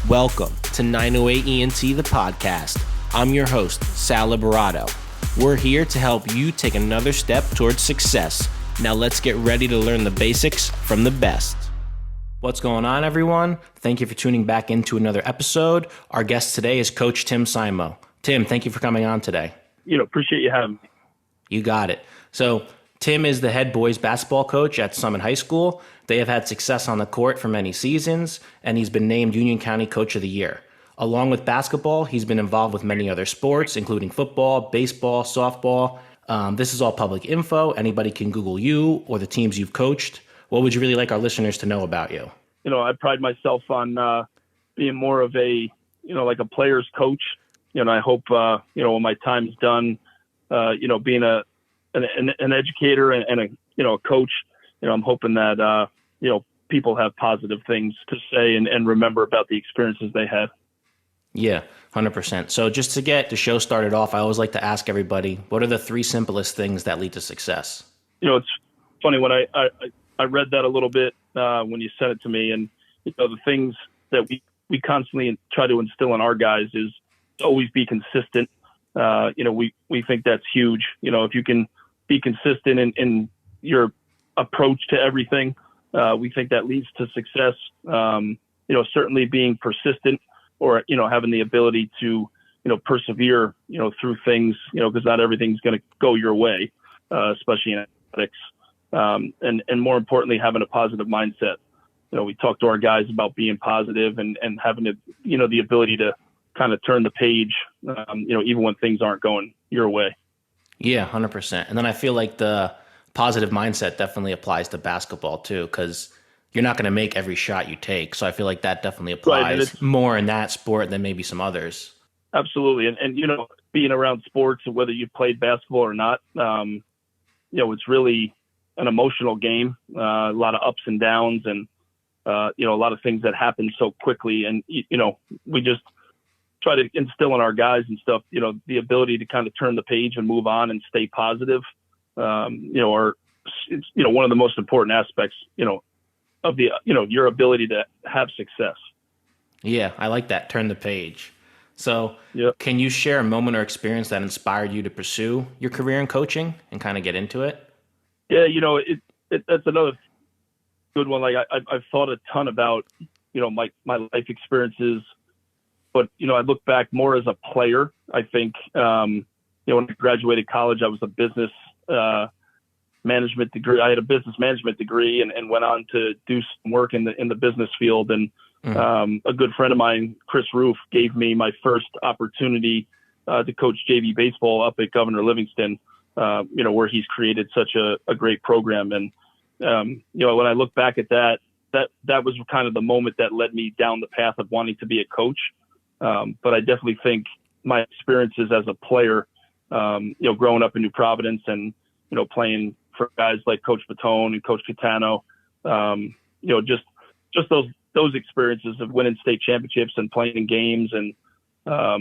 Welcome to 908 ENT, the podcast. I'm your host, Sal Liberato. We're here to help you take another step towards success. Now let's get ready to learn the basics from the best. What's going on, everyone? Thank you for tuning back into another episode. Our guest today is Coach Tim Simo. Tim, thank you for coming on today. Appreciate you having me. You got it. So Tim is the head boys basketball coach at Summit High School. They have had success on the court for many seasons, and he's been named Union County Coach of the Year. Along with basketball, he's been involved with many other sports, including football, baseball, softball. This is all public info. Anybody can Google you or the teams you've coached. What would you really like our listeners to know about you? I pride myself on being more of a player's coach. I hope, when my time's done, being an educator and a coach, I'm hoping that, people have positive things to say and remember about the experiences they had. Yeah, 100%. So just to get the show started off, I always like to ask everybody, what are the three simplest things that lead to success? It's funny when I read that a little bit when you sent it to me, and the things that we constantly try to instill in our guys is to always be consistent. We think that's huge. If you can be consistent in your approach to everything, we think that leads to success. Certainly being persistent or, having the ability to, persevere, through things, because not everything's going to go your way, especially in athletics. And more importantly, having a positive mindset. We talk to our guys about being positive and having the ability to kind of turn the page, even when things aren't going your way. Yeah, 100%. And then I feel like the positive mindset definitely applies to basketball too, because you're not going to make every shot you take. So I feel like that definitely applies more in that sport than maybe some others. Absolutely. And being around sports, whether you played basketball or not, it's really an emotional game, a lot of ups and downs and, a lot of things that happen so quickly. And, we just try to instill in our guys and stuff, the ability to kind of turn the page and move on and stay positive, it's, one of the most important aspects, of the, your ability to have success. Yeah, I like that. Turn the page. So Can you share a moment or experience that inspired you to pursue your career in coaching and kind of get into it? Yeah, that's another good one. Like I've thought a ton about, my life experiences, but, I look back more as a player. I think, when I graduated college, I was a business management degree. I had a business management degree and went on to do some work in the business field. And a good friend of mine, Chris Roof, gave me my first opportunity to coach JV baseball up at Governor Livingston, where he's created such a great program. And, when I look back at that was kind of the moment that led me down the path of wanting to be a coach. But I definitely think my experiences as a player, growing up in New Providence and, playing for guys like Coach Patone and Coach Catano, just those experiences of winning state championships and playing in games and, I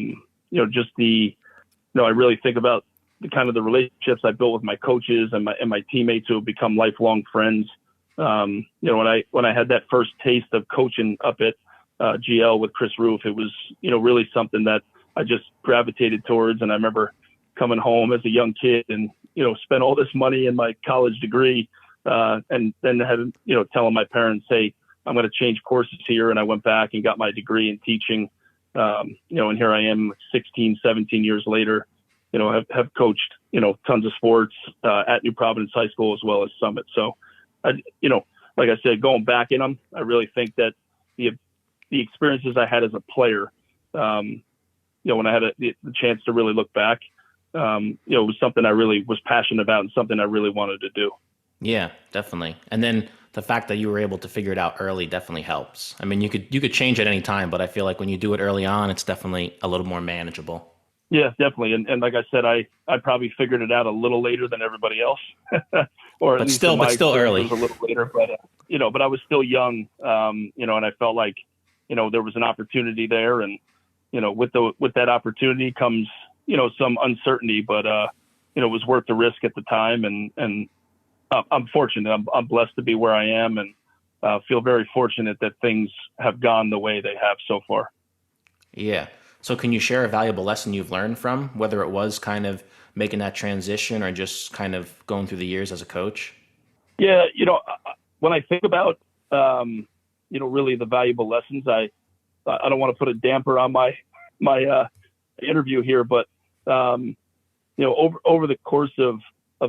really think about the kind of the relationships I built with my coaches and my teammates who have become lifelong friends. When I had that first taste of coaching up at GL with Chris Roof, it was, really something that I just gravitated towards. And I remember coming home as a young kid and, spent all this money in my college degree, and then had, telling my parents, hey, I'm going to change courses here. And I went back and got my degree in teaching, and here I am 16, 17 years later, have coached, tons of sports at New Providence High School as well as Summit. So, like I said, going back in them, I really think that the experiences I had as a player, when I had the chance to really look back, it was something I really was passionate about and something I really wanted to do. Yeah, definitely. And then the fact that you were able to figure it out early definitely helps. I mean, you could change at any time, but I feel like when you do it early on, it's definitely a little more manageable. Yeah, definitely. And like I said, I probably figured it out a little later than everybody else, or but still early. It was a little later, but I was still young, and I felt like, there was an opportunity there, and with that opportunity comes, some uncertainty, but it was worth the risk at the time, and I'm fortunate. I'm blessed to be where I am, and feel very fortunate that things have gone the way they have so far. Yeah. So can you share a valuable lesson you've learned from, whether it was kind of making that transition or just kind of going through the years as a coach? Yeah, when I think about really the valuable lessons, I don't want to put a damper on my interview here, but over the course of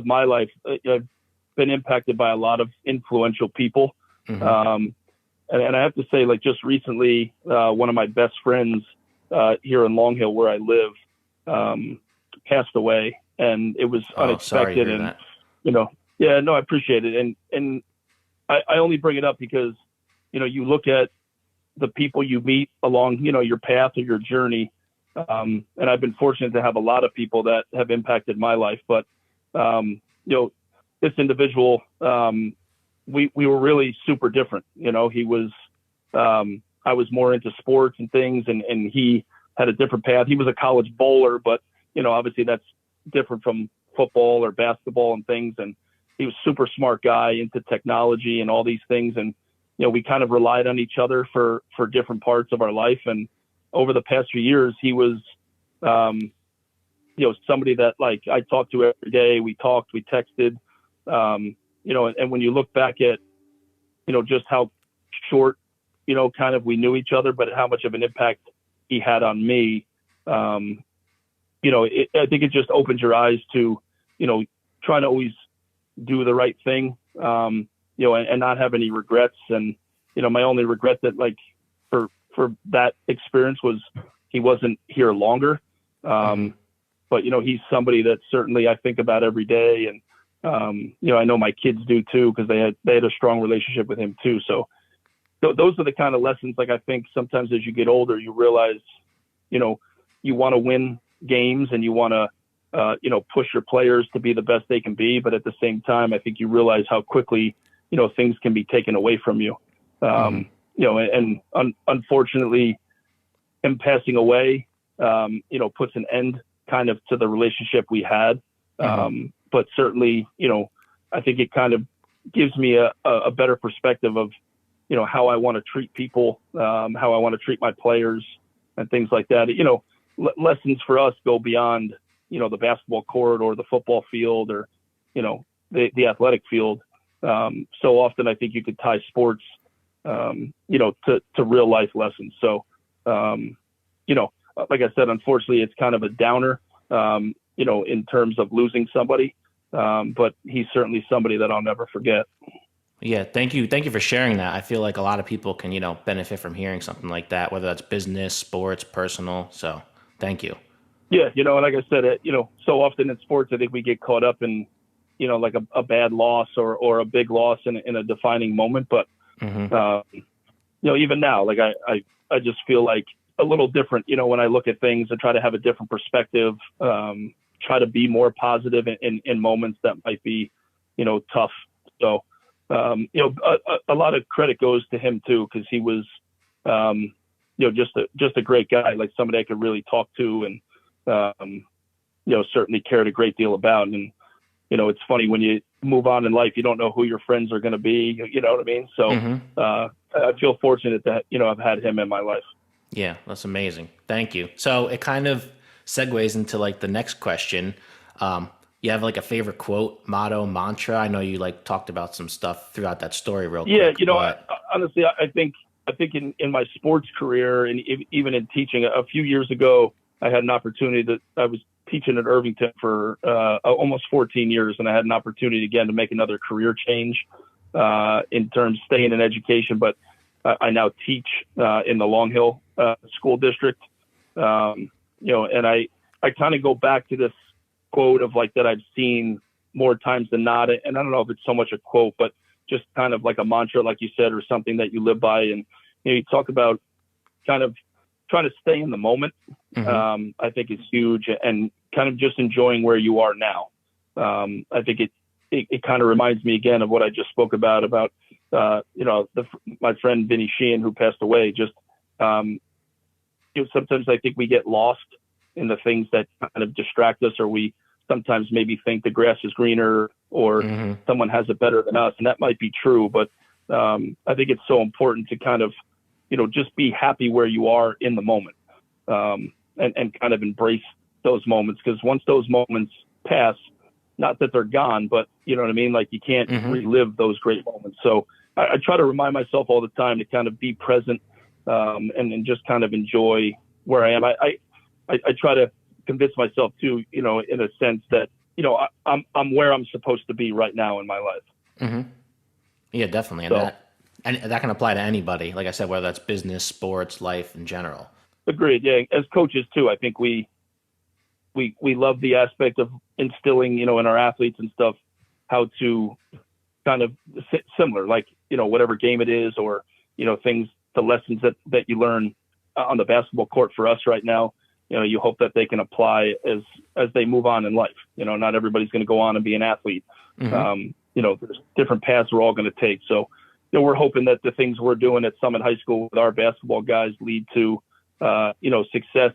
my life, I've been impacted by a lot of influential people. Mm-hmm. And I have to say, like, just recently, one of my best friends here in Long Hill, where I live, passed away, and it was Oh, sorry to unexpected. hear And, that. yeah, no, I appreciate it. And I only bring it up because, you look at the people you meet along, your path or your journey. And I've been fortunate to have a lot of people that have impacted my life. But, this individual, we were really super different. He was, I was more into sports and things, and he had a different path. He was a college bowler, but, obviously that's different from football or basketball and things. And he was a super smart guy into technology and all these things. And, we kind of relied on each other for different parts of our life. And over the past few years, he was, somebody that, like, I talked to every day. We talked, we texted, and when you look back at, just how short, kind of we knew each other, but how much of an impact he had on me, I think it just opens your eyes to, trying to always do the right thing, and not have any regrets. And, my only regret that, like, for that experience was he wasn't here longer. But, he's somebody that certainly I think about every day. And, I know my kids do too, because they had a strong relationship with him too. So those are the kind of lessons, like, I think sometimes as you get older, you realize, you want to win games and you want to, push your players to be the best they can be. But at the same time, I think you realize how quickly, things can be taken away from you. Unfortunately, him passing away, puts an end kind of to the relationship we had. But certainly, I think it kind of gives me a better perspective of, how I want to treat people, how I want to treat my players and things like that. Lessons for us go beyond, the basketball court or the football field or, the athletic field. So often I think you could tie sports, to real life lessons. So, like I said, unfortunately, it's kind of a downer, in terms of losing somebody. But he's certainly somebody that I'll never forget. Yeah, thank you. Thank you for sharing that. I feel like a lot of people can, benefit from hearing something like that, whether that's business, sports, personal. So thank you. Yeah. And like I said, so often in sports, I think we get caught up in, like a bad loss or a big loss in a defining moment. But, Mm-hmm. Even now, like I just feel like a little different, when I look at things and try to have a different perspective, try to be more positive in moments that might be, tough. So, a lot of credit goes to him too, because he was, just a great guy, like somebody I could really talk to and, certainly cared a great deal about. And, it's funny when you move on in life, you don't know who your friends are going to be, you know what I mean? So, Mm-hmm. I feel fortunate that, I've had him in my life. Yeah, that's amazing. Thank you. So it kind of segues into like the next question. You have like a favorite quote, motto, mantra? I know you like talked about some stuff throughout that story real Yeah. quick, but Honestly, I think in my sports career and even in teaching a few years ago, I had an opportunity that I was teaching at Irvington for almost 14 years. And I had an opportunity again to make another career change in terms of staying in education. But I now teach in the Long Hill school district, and I kind of go back to this quote of like that I've seen more times than not. And I don't know if it's so much a quote, but just kind of like a mantra, like you said, or something that you live by. And you talk about kind of trying to stay in the moment. mm-hmm. I think it's huge, and kind of just enjoying where you are now. I think it kind of reminds me again of what I just spoke about my friend Vinny Sheehan, who passed away. Just sometimes I think we get lost in the things that kind of distract us, or we sometimes maybe think the grass is greener or Mm-hmm. someone has it better than us, and that might be true. But I think it's so important to kind of, just be happy where you are in the moment, and kind of embrace those moments. Because once those moments pass, not that they're gone, but you know what I mean? Like you can't relive those great moments. So I try to remind myself all the time to kind of be present, and just kind of enjoy where I am. I try to convince myself too, in a sense that, I'm where I'm supposed to be right now in my life. Mm-hmm. Yeah, definitely. And that can apply to anybody. Like I said, whether that's business, sports, life in general. Agreed. Yeah. As coaches too, I think we love the aspect of instilling, in our athletes and stuff, how to kind of similar, like, whatever game it is, or, things, the lessons that you learn on the basketball court for us right now, you hope that they can apply as they move on in life. Not everybody's going to go on and be an athlete. Mm-hmm. There's different paths we're all going to take. So, we're hoping that the things we're doing at Summit High School with our basketball guys lead to, success,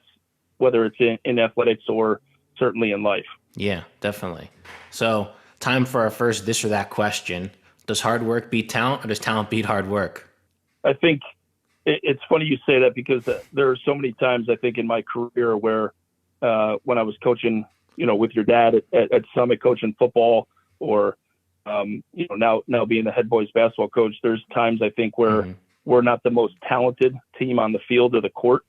whether it's in athletics or certainly in life. Yeah, definitely. So time for our first this or that question. Does hard work beat talent, or does talent beat hard work? I think it's funny you say that, because there are so many times I think in my career where when I was coaching, with your dad at Summit, coaching football, or now being the head boys basketball coach, there's times I think where we're not the most talented team on the field or the court.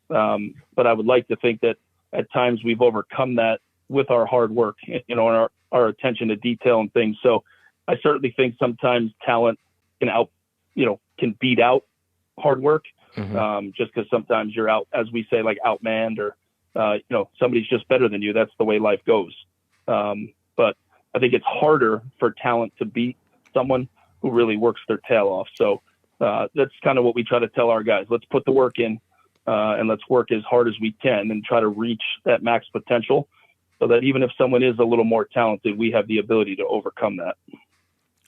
But I would like to think that at times we've overcome that with our hard work, and our attention to detail and things. So I certainly think sometimes talent can beat out hard work, just because sometimes you're out, as we say, like outmanned, or, somebody's just better than you. That's the way life goes. But I think it's harder for talent to beat someone who really works their tail off. So that's kind of what we try to tell our guys. Let's put the work in, and let's work as hard as we can and try to reach that max potential, so that even if someone is a little more talented, we have the ability to overcome that.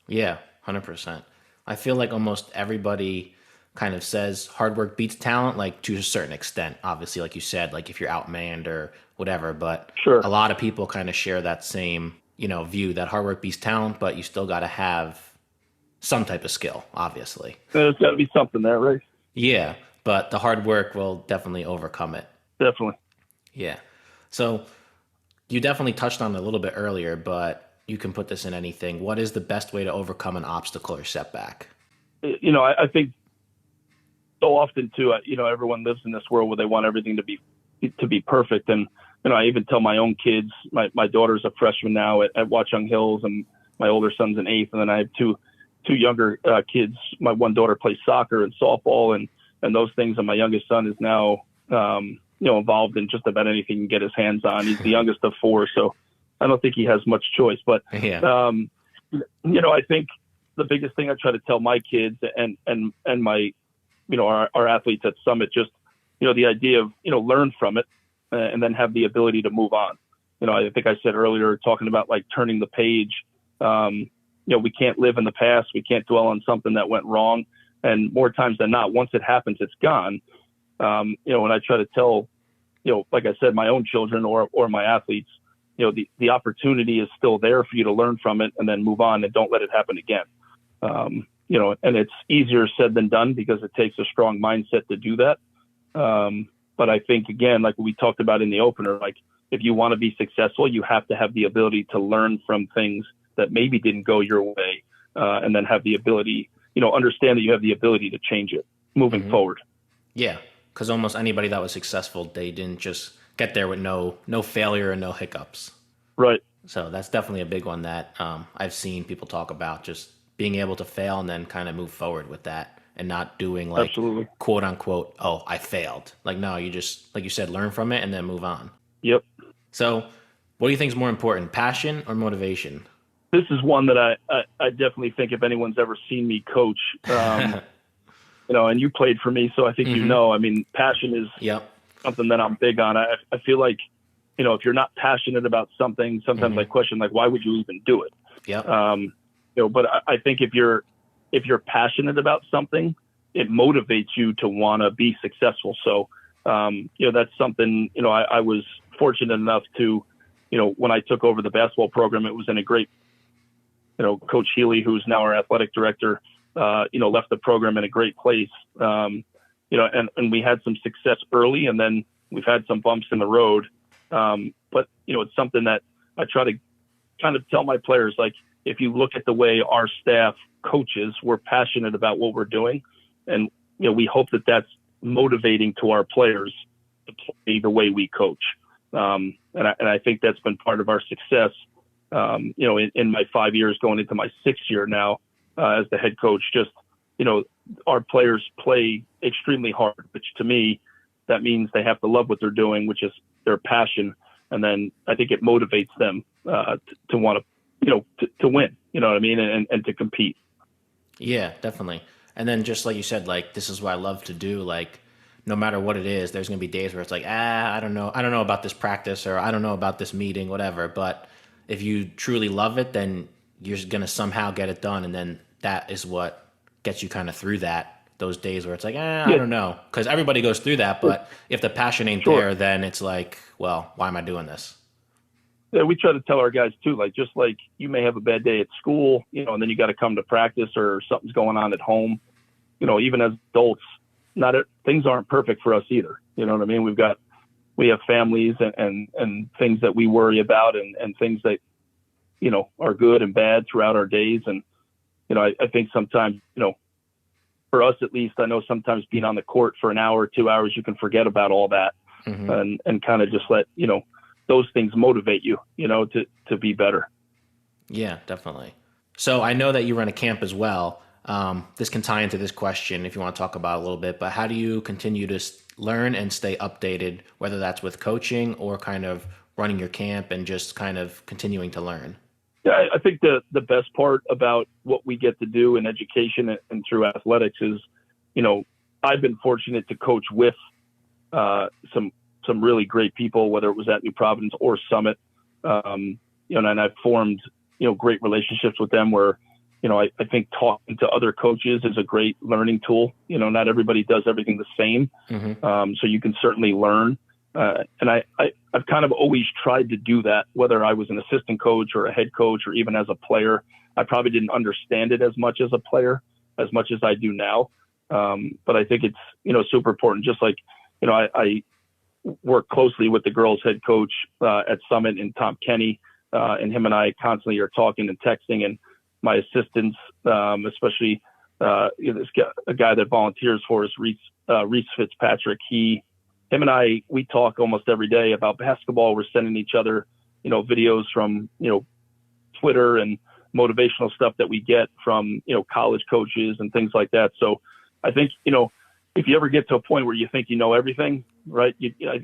Yeah, 100%. I feel like almost everybody kind of says hard work beats talent, like to a certain extent. Obviously, like you said, like if you're outmanned or whatever, but sure, a lot of people kind of share that same, view that hard work beats talent, but you still got to have some type of skill, obviously. There's got to be something there, right? Yeah, but the hard work will definitely overcome it. Definitely. Yeah. So you definitely touched on it a little bit earlier, but you can put this in anything. What is the best way to overcome an obstacle or setback? I think so often too, everyone lives in this world where they want everything to be perfect. And, I even tell my own kids, my daughter's a freshman now at Watchung Hills, and my older son's in 8th. And then I have two younger kids. My one daughter plays soccer and softball and those things. And my youngest son is now, involved in just about anything he can get his hands on. He's the youngest of 4, so I don't think he has much choice. But, yeah. I think the biggest thing I try to tell my kids and my, our athletes at Summit, just, the idea of, learn from it, and then have the ability to move on. I think I said earlier, talking about like turning the page, we can't live in the past. We can't dwell on something that went wrong. And more times than not, once it happens, it's gone. When I try to tell, like I said, my own children or my athletes, the opportunity is still there for you to learn from it and then move on, and don't let it happen again. And it's easier said than done, because it takes a strong mindset to do that. But I think, again, like we talked about in the opener, like if you want to be successful, you have to have the ability to learn from things that maybe didn't go your way, and then have the ability, understand that you have the ability to change it moving forward. Yeah, because almost anybody that was successful, they didn't just get there with no failure and no hiccups. Right. So that's definitely a big one that I've seen people talk about, just being able to fail and then kind of move forward with that, and not doing like Absolutely. quote unquote, oh, I failed. Like, no, you just, like you said, learn from it and then move on. Yep. So what do you think is more important, passion or motivation? This is one that I definitely think, if anyone's ever seen me coach, and you played for me, so I think, I mean, passion is something that I'm big on. I feel like, if you're not passionate about something, sometimes I question, like, why would you even do it? Yeah. But I think if you're passionate about something, it motivates you to want to be successful. So, that's something, I was fortunate enough to, when I took over the basketball program, it was in a great, Coach Healy, who's now our athletic director, left the program in a great place. And we had some success early, and then we've had some bumps in the road. But it's something that I try to kind of tell my players, like, if you look at the way our staff coaches, we're passionate about what we're doing. And, we hope that that's motivating to our players to play the way we coach. And I think that's been part of our success, in my 5 years going into my 6th year now as the head coach. Just, our players play extremely hard, which to me, that means they have to love what they're doing, which is their passion. And then I think it motivates them to want to win, you know what I mean? And to compete. Yeah, definitely. And then just like you said, like, this is what I love to do. Like, no matter what it is, there's going to be days where it's like, I don't know about this practice, or I don't know about this meeting, whatever. But if you truly love it, then you're going to somehow get it done. And then that is what gets you kind of through those days where it's like, I don't know. Because everybody goes through that. But if the passion ain't there, then it's like, well, why am I doing this? Yeah, we try to tell our guys too, like, just like you may have a bad day at school, and then you got to come to practice, or something's going on at home. Even as adults, things aren't perfect for us either. You know what I mean? We have families and things that we worry about, and things that, are good and bad throughout our days. And, I think sometimes, for us at least, I know sometimes being on the court for an hour or 2 hours, you can forget about all that and kind of just let, those things motivate you, to be better. Yeah, definitely. So I know that you run a camp as well. This can tie into this question if you want to talk about it a little bit, but how do you continue to learn and stay updated, whether that's with coaching or kind of running your camp and just kind of continuing to learn? Yeah, I think the best part about what we get to do in education and through athletics is, I've been fortunate to coach with some really great people, whether it was at New Providence or Summit, and I've formed, great relationships with them where, I think talking to other coaches is a great learning tool. Not everybody does everything the same. So you can certainly learn. And I've kind of always tried to do that, whether I was an assistant coach or a head coach or even as a player. I probably didn't understand it as much as a player, as much as I do now. But I think it's, super important. Just like, I work closely with the girls head coach at Summit and Tom Kenny, and him and I constantly are talking and texting, and my assistants, especially a guy that volunteers for us, Reese Fitzpatrick, him and I, we talk almost every day about basketball. We're sending each other, videos from, Twitter and motivational stuff that we get from, college coaches and things like that. So I think, if you ever get to a point where you think you know everything, right,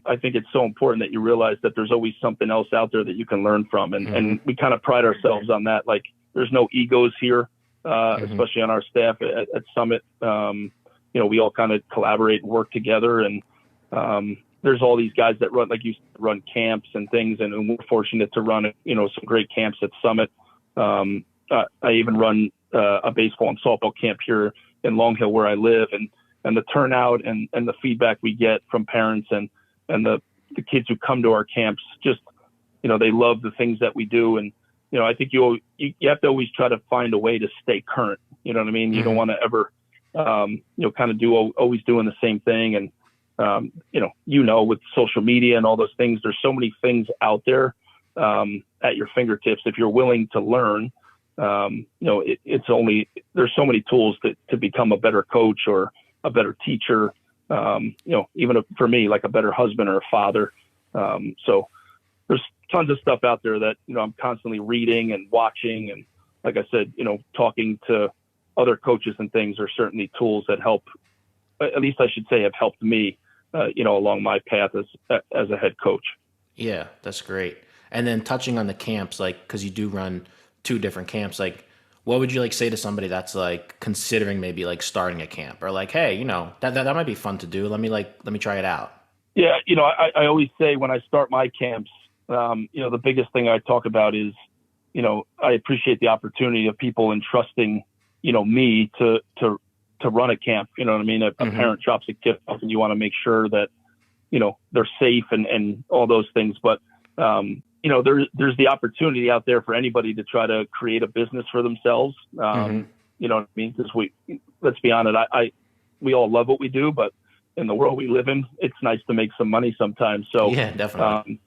I think it's so important that you realize that there's always something else out there that you can learn from. And we kind of pride ourselves on that. Like, there's no egos here, especially on our staff at Summit. We all kind of collaborate and work together. And there's all these guys that run camps and things. And we're fortunate to run, some great camps at Summit. I even run a baseball and softball camp here in Long Hill where I live. And the turnout and the feedback we get from parents and the kids who come to our camps, just, they love the things that we do. And, I think you have to always try to find a way to stay current. You know what I mean? You don't want to ever, kind of always doing the same thing. And, with social media and all those things, there's so many things out there at your fingertips. If you're willing to learn, there's so many tools to become a better coach or a better teacher, even for me, like a better husband or a father. So there's tons of stuff out there that, I'm constantly reading and watching. And like I said, talking to other coaches and things are certainly tools that help, at least I should say, have helped me, along my path as a head coach. Yeah, that's great. And then touching on the camps, like, cause you do run 2 different camps, like, what would you say to somebody that's considering maybe starting a camp, or hey, that might be fun to do. Let me try it out. Yeah. I always say when I start my camps, the biggest thing I talk about is, I appreciate the opportunity of people entrusting, me to run a camp. You know what I mean? A parent drops a kid off and you want to make sure that, they're safe and all those things. But, there's the opportunity out there for anybody to try to create a business for themselves. You know what I mean? Because let's be honest, we all love what we do, but in the world we live in, it's nice to make some money sometimes. So, Yeah, definitely.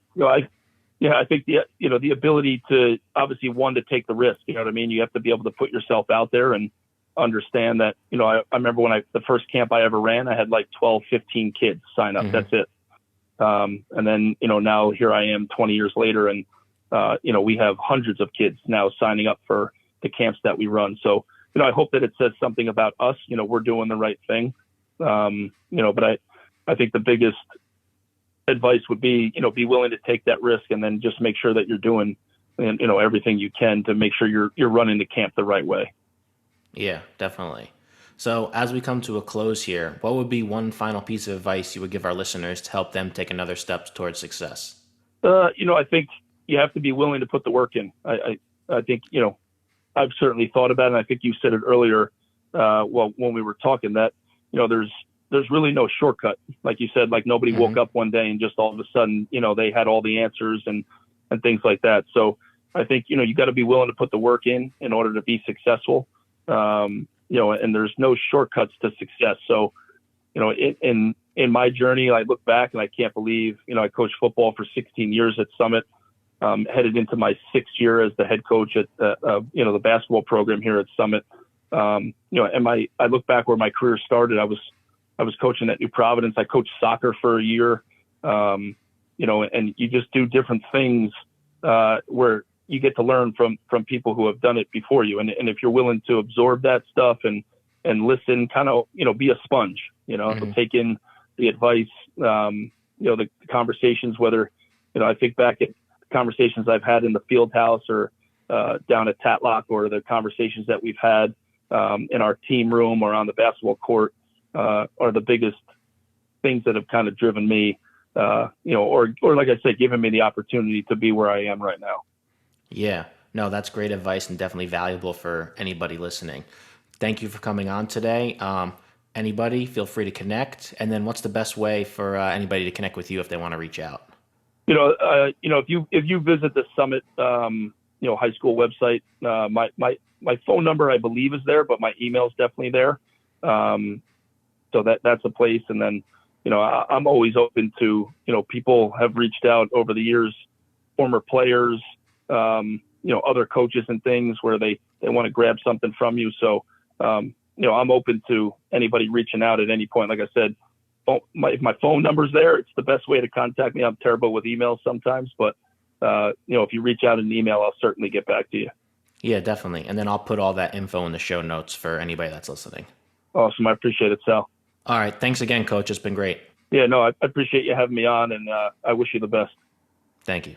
I think the ability to obviously to take the risk, you know what I mean? You have to be able to put yourself out there and understand that, I remember when the first camp I ever ran, I had like 12, 15 kids sign up. That's it. And then, now here I am 20 years later and, we have hundreds of kids now signing up for the camps that we run. So, I hope that it says something about us, we're doing the right thing. But I think the biggest advice would be, be willing to take that risk and then just make sure that you're doing, everything you can to make sure you're running the camp the right way. Yeah, definitely. So as we come to a close here, what would be one final piece of advice you would give our listeners to help them take another step towards success? I think you have to be willing to put the work in. I think, I've certainly thought about it. And I think you said it earlier, when we were talking that, there's really no shortcut. Like you said, like nobody woke up one day and just all of a sudden, they had all the answers and things like that. So I think, you got to be willing to put the work in order to be successful. And there's no shortcuts to success. So, in my journey, I look back and I can't believe, I coached football for 16 years at Summit, headed into my 6th year as the head coach at, the basketball program here at Summit. And I look back where my career started. I was coaching at New Providence. I coached soccer for a year, and you just do different things where you get to learn from people who have done it before you. And if you're willing to absorb that stuff and listen, kind of, be a sponge, take in the advice, the conversations, whether, I think back at conversations I've had in the field house or down at Tatlock, or the conversations that we've had in our team room or on the basketball court are the biggest things that have kind of driven me, or like I said, given me the opportunity to be where I am right now. Yeah, no, that's great advice and definitely valuable for anybody listening. Thank you for coming on today. Anybody, feel free to connect. And then what's the best way for anybody to connect with you if they want to reach out? If you visit the Summit, high school website, my phone number, I believe, is there, but my email is definitely there. So that's a place. And then, I'm always open to, people have reached out over the years, former players, other coaches and things where they want to grab something from you. So, I'm open to anybody reaching out at any point. Like I said, if my phone number's there, it's the best way to contact me. I'm terrible with emails sometimes, but, if you reach out in an email, I'll certainly get back to you. Yeah, definitely. And then I'll put all that info in the show notes for anybody that's listening. Awesome. I appreciate it, Sal. All right. Thanks again, Coach. It's been great. Yeah, no, I appreciate you having me on, and I wish you the best. Thank you.